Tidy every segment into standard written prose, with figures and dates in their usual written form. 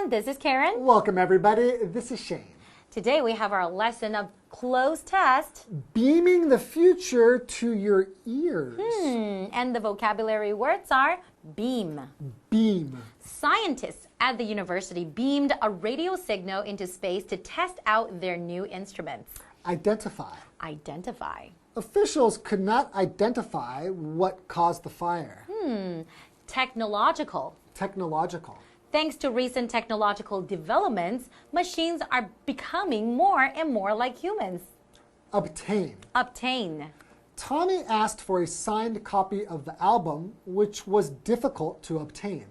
everyone. This is Karen. Welcome, everybody. This is Shane. Today we have our lesson of closed test. Beaming the future to your ears. And the vocabulary words are beam. Beam. Scientists at the university beamed a radio signal into space to test out their new instruments. Identify. Identify. Officials could not identify what caused the fire. Technological. Technological. Thanks to recent technological developments, machines are becoming more and more like humans. Obtain. Obtain. Tommy asked for a signed copy of the album, which was difficult to obtain.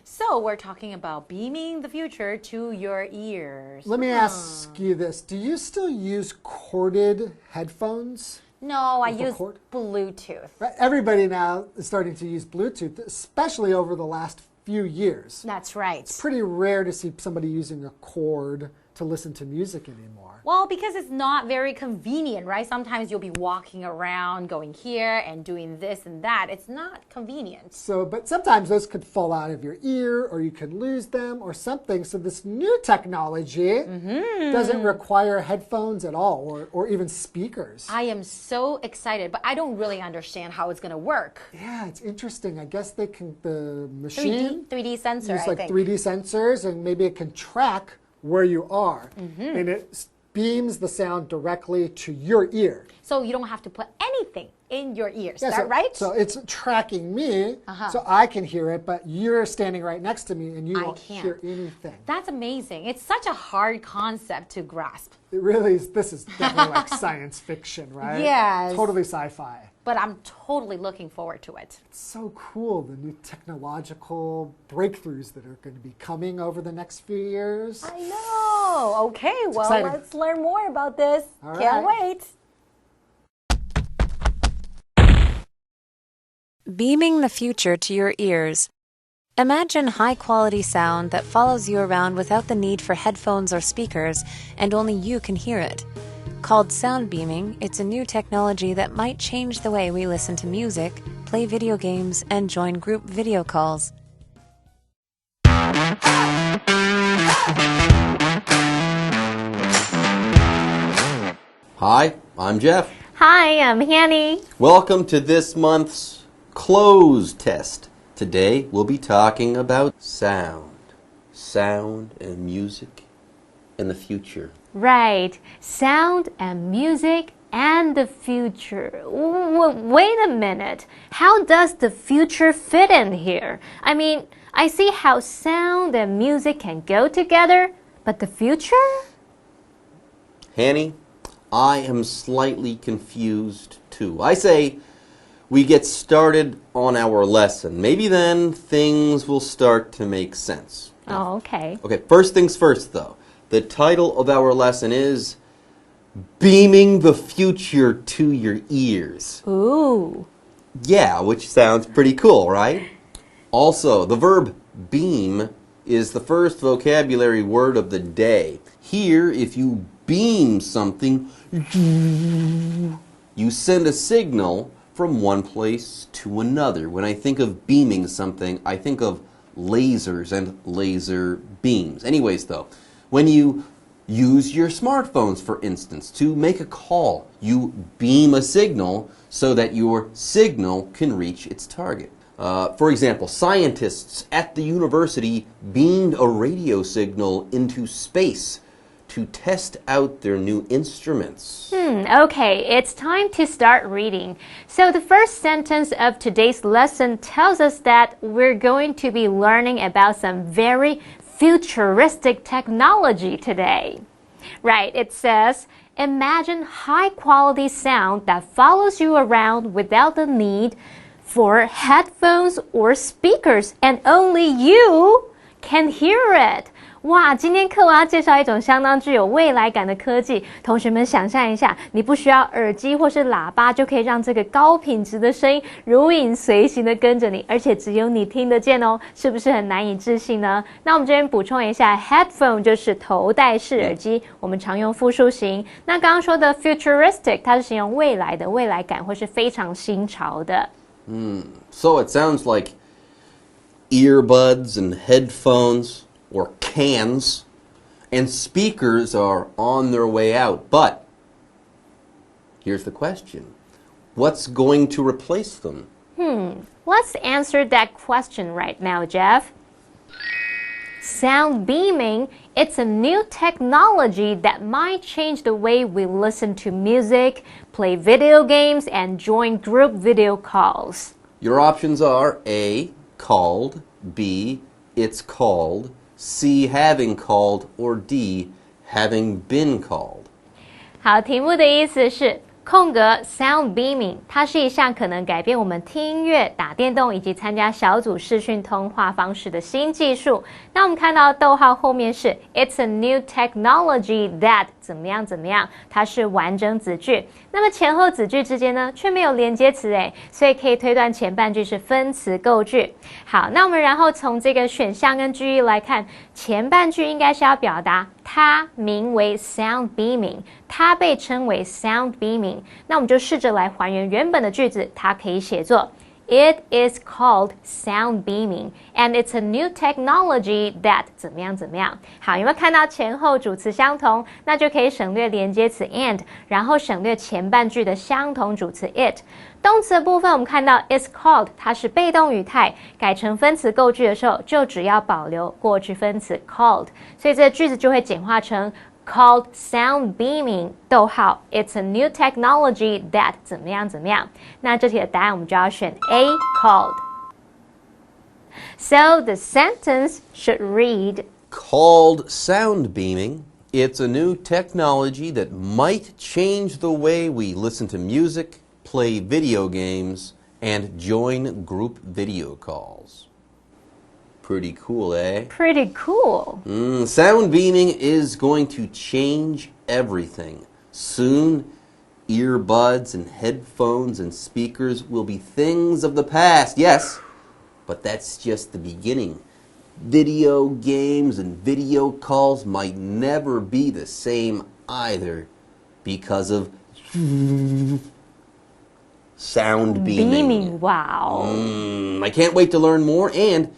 So we're talking about beaming the future to your ears. Let me ask you this. Do you still use corded headphones? No, I use cord? Bluetooth. Right? Everybody now is starting to use Bluetooth, especially over the last few years. That's right. It's pretty rare to see somebody using a cord to listen to music anymore. Well, because it's not very convenient, right? Sometimes you'll be walking around, going here and doing this and that. It's not convenient. But sometimes those could fall out of your ear, or you could lose them or something. So this new technology doesn't require headphones at all, or even speakers. I am so excited, but I don't really understand how it's going to work. Yeah, it's interesting. I guess the machine 3D sensor, use I like think. 3D sensors, and maybe it can track where you are, and it beams the sound directly to your ear. So you don't have to put anything in your ears, Yeah, is that right? So it's tracking me, so I can hear it, but you're standing right next to me, and you won't hear anything. That's amazing. It's such a hard concept to grasp. It really is. This is definitely like science fiction, right? Yes. Totally sci-fi. But I'm totally looking forward to it. It's so cool, the new technological breakthroughs that are going to be coming over the next few years. I know. Okay, well, exciting. let's learn more about this. All Can't right. wait. Beaming the future to your ears. Imagine high-quality sound that follows you around without the need for headphones or speakers, and only you can hear it. Called sound beaming, it's a new technology that might change the way we listen to music, play video games, and join group video calls. Hi, I'm Jeff. Hi, I'm Hanny. Welcome to this month's closed test. Today we'll be talking about sound. Sound and music in the future. Right, sound and music and the future. Wait a minute. How does the future fit in here? I mean, I see how sound and music can go together, but the future? Hanny, I am slightly confused too. I say we get started on our lesson. Maybe then things will start to make sense. Oh, okay. Okay, first things first though. The title of our lesson is Beaming the Future to Your Ears. Ooh. Yeah, which sounds pretty cool, right? Also, the verb beam is the first vocabulary word of the day. Here, if you beam something, you send a signal from one place to another. When I think of beaming something, I think of lasers and laser beams. Anyways, though, when you use your smartphones, for instance, to make a call, you beam a signal so that your signal can reach its target. For example, scientists at the university beamed a radio signal into space to test out their new instruments. Okay, it's time to start reading. So the first sentence of today's lesson tells us that we're going to be learning about some very futuristic technology today. Right, it says, imagine high-quality sound that follows you around without the need for headphones or speakers, and only you can hear it. 哇，今天课我要介绍一种相当具有未来感的科技。同学们想象一下，你不需要耳机或是喇叭，就可以让这个高品质的声音如影随形的跟着你，而且只有你听得见哦，是不是很难以置信呢？那我们这边补充一下 ，headphone 就是头戴式耳机，我们常用复数型。那刚刚说的 futuristic， 它是形容未来的未来感或是非常新潮的。So it sounds like earbuds and headphones, or cans, and speakers are on their way out. But here's the question. What's going to replace them? Let's answer that question right now, Jeff. Sound beaming, it's a new technology that might change the way we listen to music, play video games, and join group video calls. Your options are A, called, B, it's called, C, having called, or D, having been called. 好，题目的意思是空格 sound beaming， 它是一项可能改变我们听音乐、打电动以及参加小组视讯通话方式的新技术。那我们看到逗号后面是 It's a new technology that 怎么样怎么样，它是完整子句。那么前后子句之间呢，却没有连接词诶，所以可以推断前半句是分词构句。好，那我们然后从这个选项跟句意来看，前半句应该是要表达它名为 sound beaming， 它被称为 sound beaming。那我们就试着来还原原本的句子，它可以写作 It is called sound beaming, and it's a new technology that 怎么样怎么样。好，有没有看到前后主词相同？那就可以省略连接词 and， 然后省略前半句的相同主词 it。动词的部分，我们看到 is called， 它是被动语态，改成分词构句的时候，就只要保留过去分词 called， 所以这个句子就会简化成called sound beaming， 逗号 It's a new technology that 怎么样怎么样。那这题的答案我们就要选 A called. So the sentence should read Called sound beaming, it's a new technology that might change the way we listen to music, play video games, and join group video calls. Pretty cool, eh? Pretty cool. Sound beaming is going to change everything. Soon, earbuds and headphones and speakers will be things of the past. Yes, but that's just the beginning. Video games and video calls might never be the same either because of sound beaming. Beaming, wow. I can't wait to learn more, and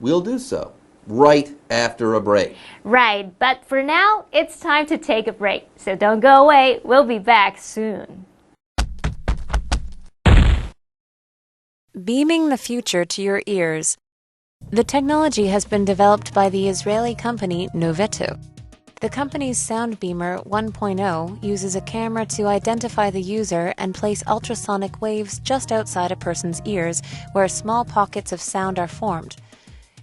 we'll do so right after a break. Right, but for now, it's time to take a break. So don't go away. We'll be back soon. Beaming the future to your ears. The technology has been developed by the Israeli company Noveto. The company's Sound Beamer 1.0 uses a camera to identify the user and place ultrasonic waves just outside a person's ears where small pockets of sound are formed.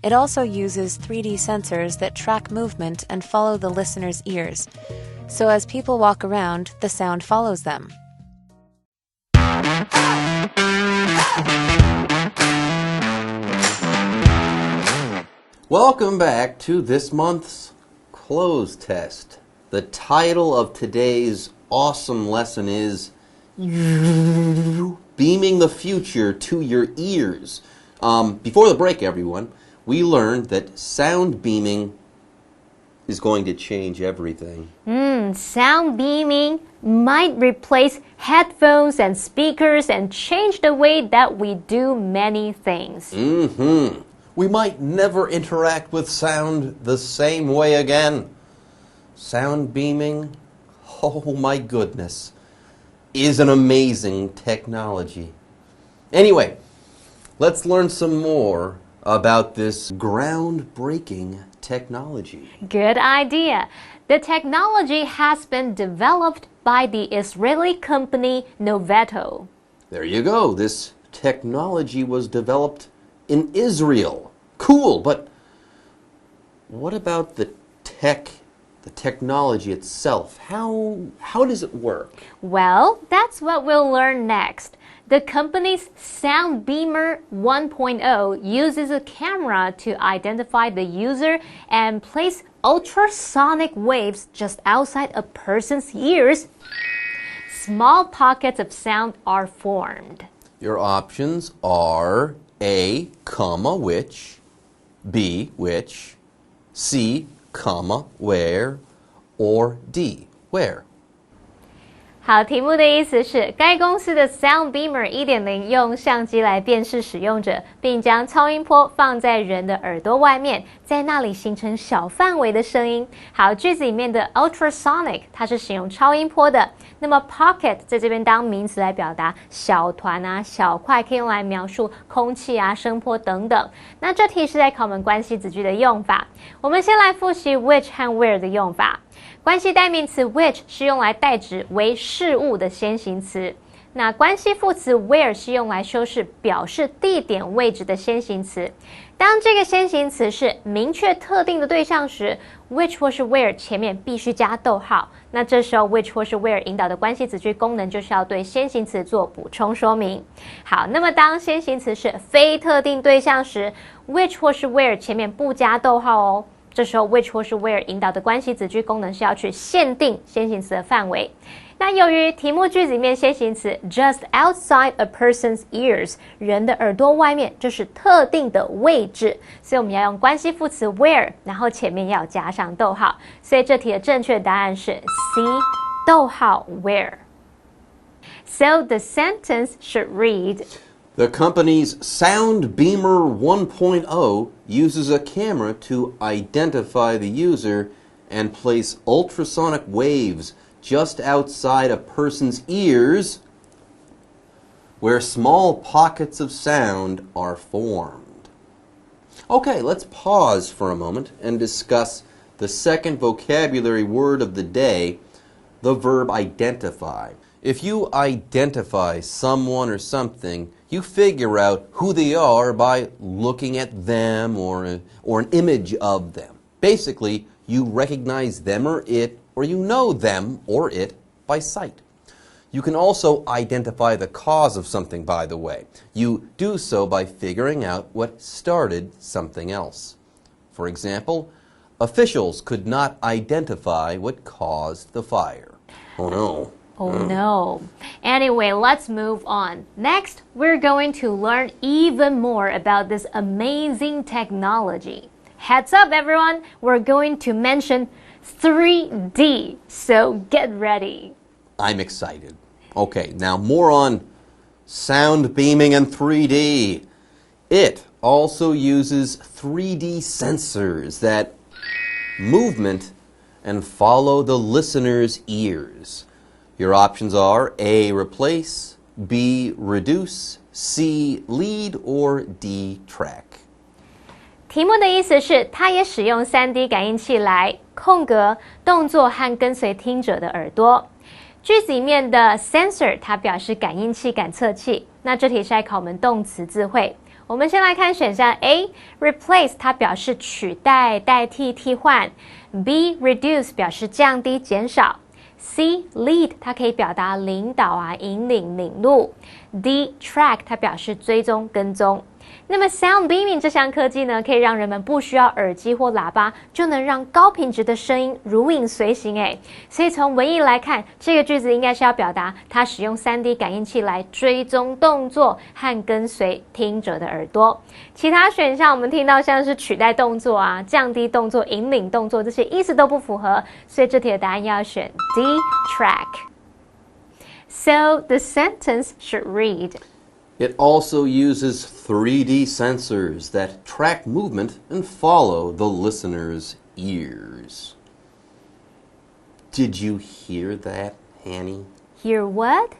It also uses 3D sensors that track movement and follow the listener's ears. So as people walk around, the sound follows them. Welcome back to this month's clothes test. The title of today's awesome lesson is Beaming the Future to Your Ears. Before the break, everyone, we learned that sound beaming is going to change everything. Sound beaming might replace headphones and speakers and change the way that we do many things. We might never interact with sound the same way again. Sound beaming, oh my goodness, is an amazing technology. Anyway, let's learn some more about this groundbreaking technology. Good idea. The technology has been developed by the Israeli company Noveto. There you go. This technology was developed in Israel. Cool, but what about the technology itself? How does it work? Well, that's what we'll learn next. The company's Sound Beamer 1.0 uses a camera to identify the user and place ultrasonic waves just outside a person's ears. Small pockets of sound are formed. Your options are A, comma, which, B, which, C, comma, where, or D, where. 好，题目的意思是，该公司的 Sound Beamer 1.0用相机来辨识使用者，并将超音波放在人的耳朵外面，在那里形成小范围的声音。好，句子里面的 ultrasonic 它是使用超音波的，那么 pocket 在这边当名词来表达小团啊、小块，可以用来描述空气啊、声波等等。那这题是在考我们关系子句的用法。我们先来复习 which 和 where 的用法。关系代名词 which 是用来代指为事物的先行词，那关系副词 where 是用来修饰表示地点位置的先行词。当这个先行词是明确特定的对象时 which 或是 where 前面必须加逗号，那这时候 which 或是 where 引导的关系子句功能就是要对先行词做补充说明。好，那么当先行词是非特定对象时 which 或是 where 前面不加逗号哦，这时候 which 或是 where 引导的关系子句功能是要去限定先行词的范围。那由于题目句子里面先行词 just outside a person's ears 人的耳朵外面就是特定的位置，所以我们要用关系副词 where 然后前面要加上逗号，所以这题的正确答案是 C 逗号 where。 So the sentence should read The company's Sound Beamer 1.0 uses a camera to identify the user and place ultrasonic waves just outside a person's ears where small pockets of sound are formed. Okay, let's pause for a moment and discuss the second vocabulary word of the day, the verb identify. If you identify someone or something, you figure out who they are by looking at them or an image of them. Basically, you recognize them or it, or you know them or it by sight. You can also identify the cause of something, by the way. You do so by figuring out what started something else. For example, officials could not identify what caused the fire. Oh no. Oh no. Anyway, let's move on. Next, we're going to learn even more about this amazing technology. Heads up, everyone, we're going to mention 3D, so get ready. I'm excited. Okay, now more on sound beaming and 3D. It also uses 3D sensors that movement and follow the listener's ears. Your options are A, replace, B, reduce, C, lead, or D, track. 题目的意思是，它也使用 3D 感应器来空格动作和跟随听者的耳朵。句子里面的 sensor 它表示感应器、感测器。那这题是在考我们动词字汇。我们先来看选项 A replace 它表示取代、代替、替换。B reduce 表示降低、减少。C lead 它可以表达领导啊、引领、领路。D track 它表示追踪、跟踪。那么 Sound Beaming 这项科技呢，可以让人们不需要耳机或喇叭，就能让高品质的声音如影随形诶。所以从文意来看，这个句子应该是要表达它使用 3D 感应器来追踪动作和跟随听者的耳朵。其他选项我们听到像是取代动作啊、降低动作、引领动作，这些意思都不符合，所以这题的答案要选 D track。 So the sentence should read It also uses 3D sensors that track movement and follow the listener's ears. Did you hear that, Annie? Hear what?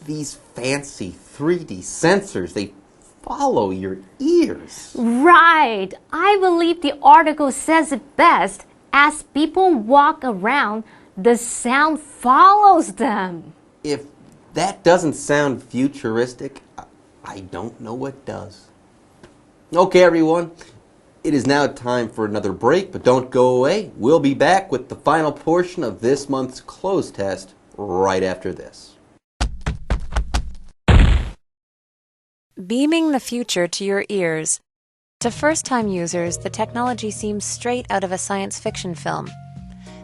These fancy 3D sensors, they follow your ears. Right. I believe the article says it best. As people walk around, the sound follows them. If that doesn't sound futuristic, I don't know what does. Okay, everyone. It is now time for another break, but don't go away. We'll be back with the final portion of this month's cloze test right after this. Beaming the future to your ears. To first-time users, the technology seems straight out of a science fiction film.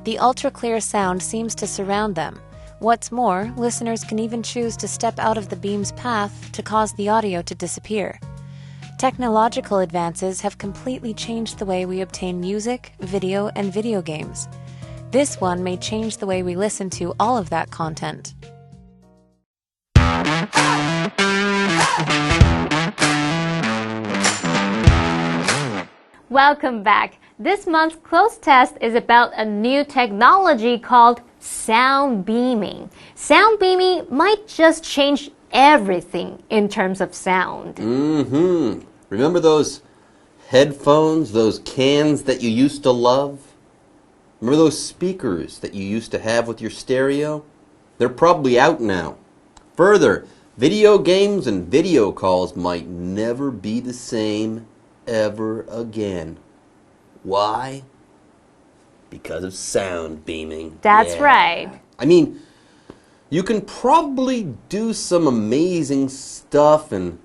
The ultra-clear sound seems to surround them. What's more, listeners can even choose to step out of the beam's path to cause the audio to disappear. Technological advances have completely changed the way we obtain music, video, and video games. This one may change the way we listen to all of that content. Welcome back. This month's close test is about a new technology called sound beaming. Sound beaming might just change everything in terms of sound. Remember those headphones, those cans that you used to love? Remember those speakers that you used to have with your stereo? They're probably out now. Further, video games and video calls might never be the same ever again. Why? Because of sound beaming. That's right. I mean, you can probably do some amazing stuff and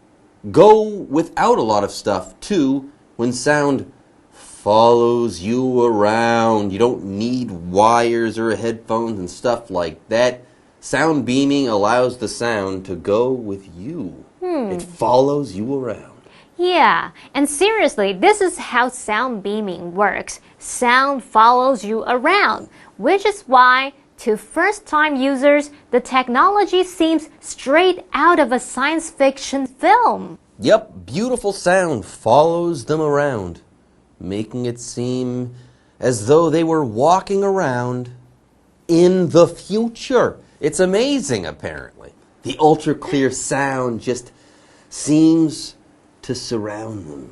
go without a lot of stuff too when sound follows you around. You don't need wires or headphones and stuff like that. Sound beaming allows the sound to go with you. It follows you around. Yeah, and seriously, this is how sound beaming works. Sound follows you around, which is why to first-time users, the technology seems straight out of a science fiction film. Yep, beautiful sound follows them around, making it seem as though they were walking around in the future. It's amazing, apparently. The ultra-clear sound just seems to surround them.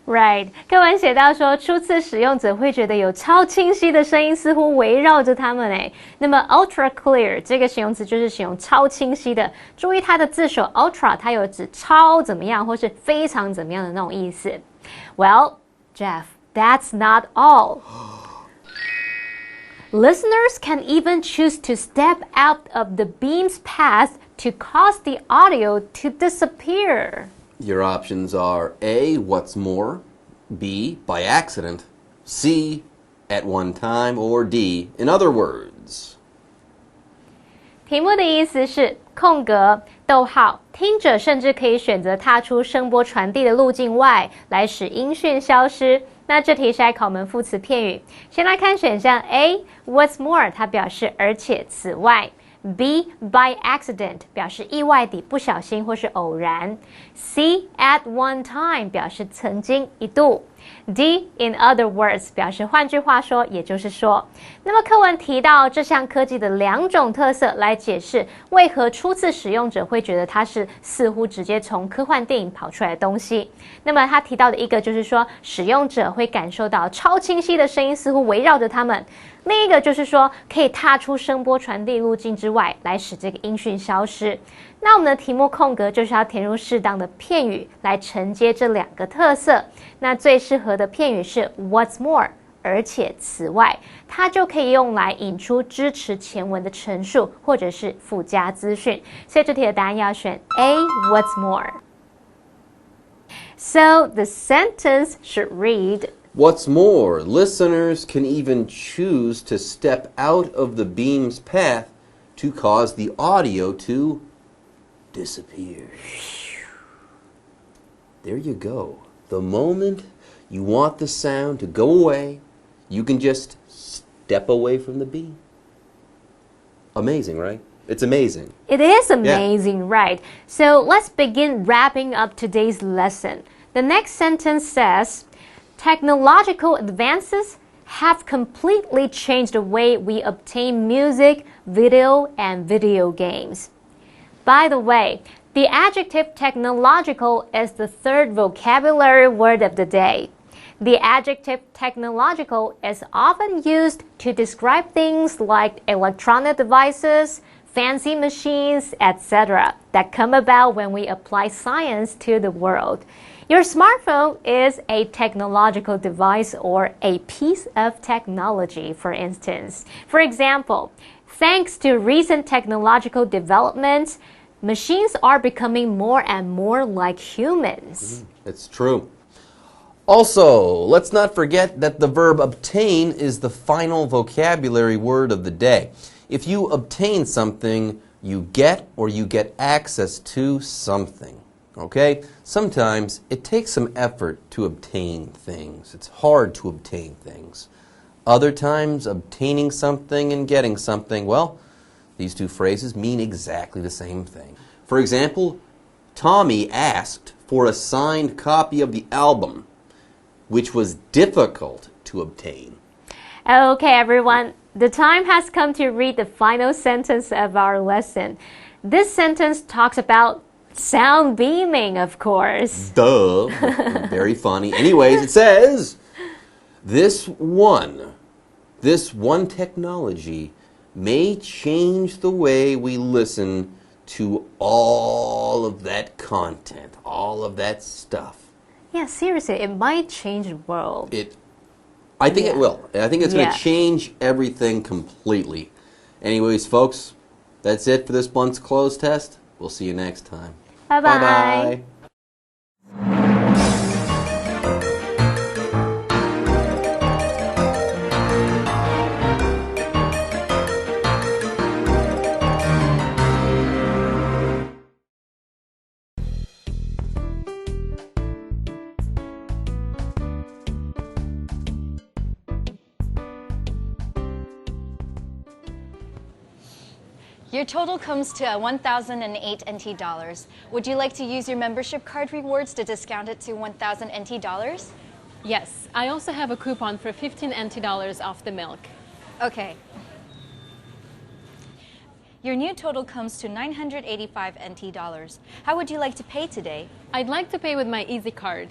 Right， 课文写到说，初次使用者会觉得有超清晰的声音似乎围绕着他们诶。那么 ultra clear 这个形容词就是形容超清晰的。注意它的字首 ultra， 它有指超怎么样或是非常怎么样的那种意思。Well, Jeff, that's not all. Listeners can even choose to step out of the beam's path to cause the audio to disappear. Your options are A, what's more, B, by accident, C, at one time, or D, in other words. 题目的意思是空格逗号，听者甚至可以选择踏出声波传递的路径外，来使音讯消失。那这题是来考门副词片语。先来看选项 A, what's more， 它表示而且此外。B, by accident 表示意外地不小心或是偶然。C, at one time 表示曾经一度。D, in other words 表示换句话说，也就是说。那么课文提到这项科技的两种特色来解释为何初次使用者会觉得它是似乎直接从科幻电影跑出来的东西。那么他提到的一个就是说，使用者会感受到超清晰的声音似乎围绕着他们。另一个就是说，可以踏出声波传递路径之外，来使这个音讯消失。那我们的题目空格就是要填入适当的片语来承接这两个特色。那最适合的片语是 what's more， 而且此外，它就可以用来引出支持前文的陈述或者是附加资讯。所以这题的答案要选 A, what's more. So the sentence should read, What's more, listeners can even choose to step out of the beam's path to cause the audio to disappear. There you go. The moment you want the sound to go away, you can just step away from the beam. Amazing, right? It's amazing. It is amazing, right? So let's begin wrapping up today's lesson. The next sentence says, technological advances have completely changed the way we obtain music, video, and video games. By the way, the adjective technological is the third vocabulary word of the day. The adjective technological is often used to describe things like electronic devices, fancy machines, etc. that come about when we apply science to the world. Your smartphone is a technological device or a piece of technology, for instance. For example, thanks to recent technological developments, machines are becoming more and more like humans. It's true. Also, let's not forget that the verb obtain is the final vocabulary word of the day. If you obtain something, you get or you get access to something. Okay? Sometimes it takes some effort to obtain things. It's hard to obtain things. Other times, obtaining something and getting something. Well, these two phrases mean exactly the same thing. For example, Tommy asked for a signed copy of the album, which was difficult to obtain. Okay, everyone. The time has come to read the final sentence of our lesson. This sentence talks about sound beaming, of course. Duh. Very funny. Anyways, it says, this one technology may change the way we listen to all of that content, all of that stuff. Yeah, seriously, it might change the world. I think it will. I think it's going to change everything completely. Anyways, folks, that's it for this month's close test. We'll see you next time. Bye-bye. Bye-bye. Your total comes to 1,008 NT dollars. Would you like to use your membership card rewards to discount it to 1,000 NT dollars? Yes, I also have a coupon for 15 NT dollars off the milk. Okay. Your new total comes to 985 NT dollars. How would you like to pay today? I'd like to pay with my Easy card.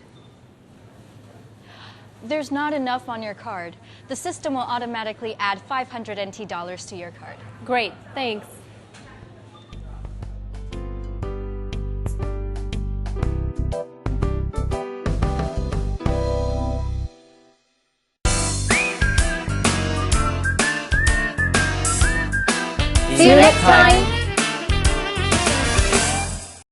There's not enough on your card. The system will automatically add 500 NT dollars to your card. Great, thanks. See you next time.